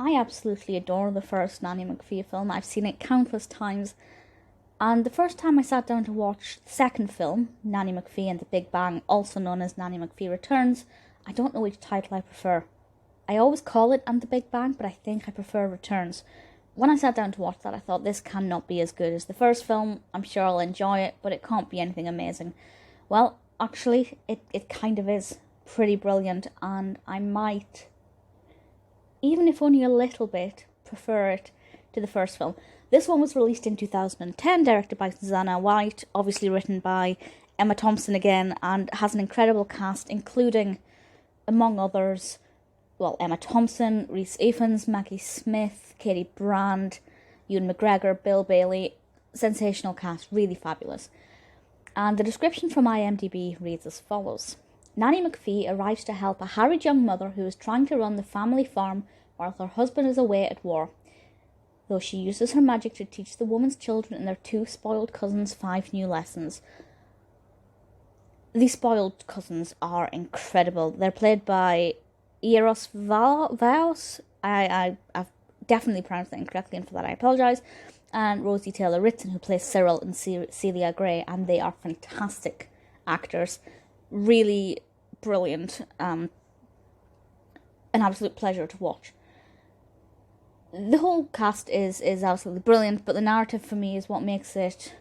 I absolutely adore the first Nanny McPhee film. I've seen it countless times. And the first time I sat down to watch the second film, Nanny McPhee and the Big Bang, also known as Nanny McPhee Returns, I don't know which title I prefer. I always call it And the Big Bang, but I think I prefer Returns. When I sat down to watch that, I thought this cannot be as good as the first film. I'm sure I'll enjoy it, but it can't be anything amazing. Well, actually, it kind of is pretty brilliant, and I might, even if only a little bit, prefer it to the first film. This one was released in 2010, directed by Susanna White, obviously written by Emma Thompson again, and has an incredible cast, including, among others, Emma Thompson, Rhys Ifans, Maggie Smith, Katie Brand, Ewan McGregor, Bill Bailey. Sensational cast, really fabulous. And the description from IMDb reads as follows. Nanny McPhee arrives to help a harried young mother who is trying to run the family farm while her husband is away at war, though she uses her magic to teach the woman's children and their two spoiled cousins 5 new lessons. These spoiled cousins are incredible. They're played by Eros Vaos. I've definitely pronounced that incorrectly, and for that I apologise. And Rosie Taylor-Ritson, who plays Cyril, and Celia Gray, and they are fantastic actors. Really brilliant. An absolute pleasure to watch. The whole cast is absolutely brilliant, but the narrative for me is what makes it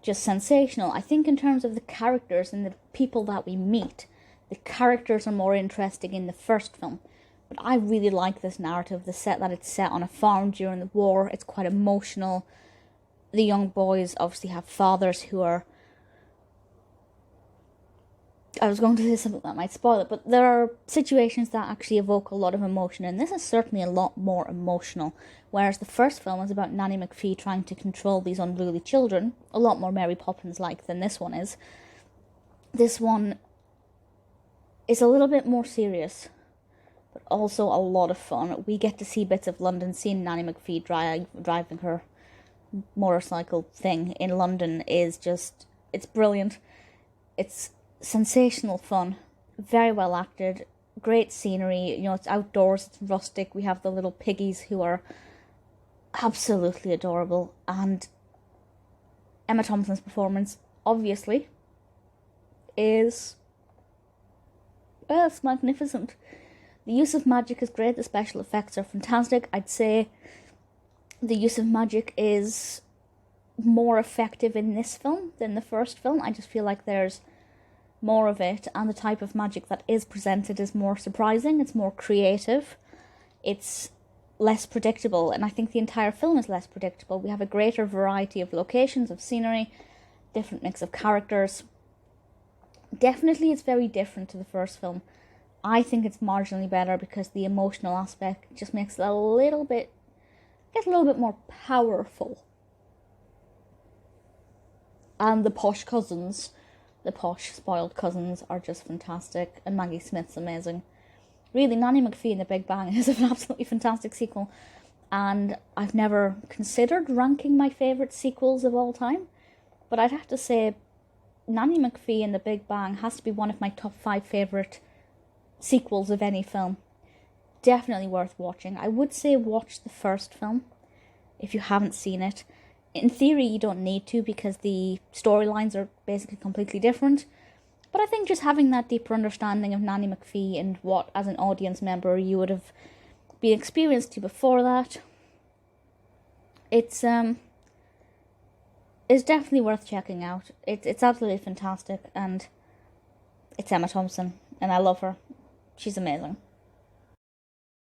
just sensational. I think in terms of the characters and the people that we meet, the characters are more interesting in the first film. But I really like this narrative, the set that it's set on a farm during the war. It's quite emotional. The young boys obviously have fathers who are... I was going to say something that might spoil it, but there are situations that actually evoke a lot of emotion, and this is certainly a lot more emotional. Whereas the first film was about Nanny McPhee trying to control these unruly children, a lot more Mary Poppins-like than this one is. This one is a little bit more serious, but also a lot of fun. We get to see bits of London. Seeing Nanny McPhee driving her motorcycle thing in London is just... it's brilliant. It's sensational fun, very well acted, great scenery. It's outdoors, it's rustic. We have the little piggies who are absolutely adorable, and Emma Thompson's performance obviously is it's magnificent. The use of magic is great, the special effects are fantastic. I'd say the use of magic is more effective in this film than the first film. I just feel like there's more of it, and the type of magic that is presented is more surprising, it's more creative, it's less predictable, and I think the entire film is less predictable. We have a greater variety of locations, of scenery, different mix of characters. Definitely it's very different to the first film. I think it's marginally better because the emotional aspect just makes it a little bit more powerful. And the posh cousins, the posh, spoiled cousins are just fantastic, and Maggie Smith's amazing. Really, Nanny McPhee and the Big Bang is an absolutely fantastic sequel, and I've never considered ranking my favourite sequels of all time, but I'd have to say Nanny McPhee and the Big Bang has to be one of my top 5 favourite sequels of any film. Definitely worth watching. I would say watch the first film if you haven't seen it. In theory, you don't need to because the storylines are basically completely different. But I think just having that deeper understanding of Nanny McPhee and what, as an audience member, you would have been experienced to before that, it's definitely worth checking out. It's absolutely fantastic, and it's Emma Thompson, and I love her. She's amazing.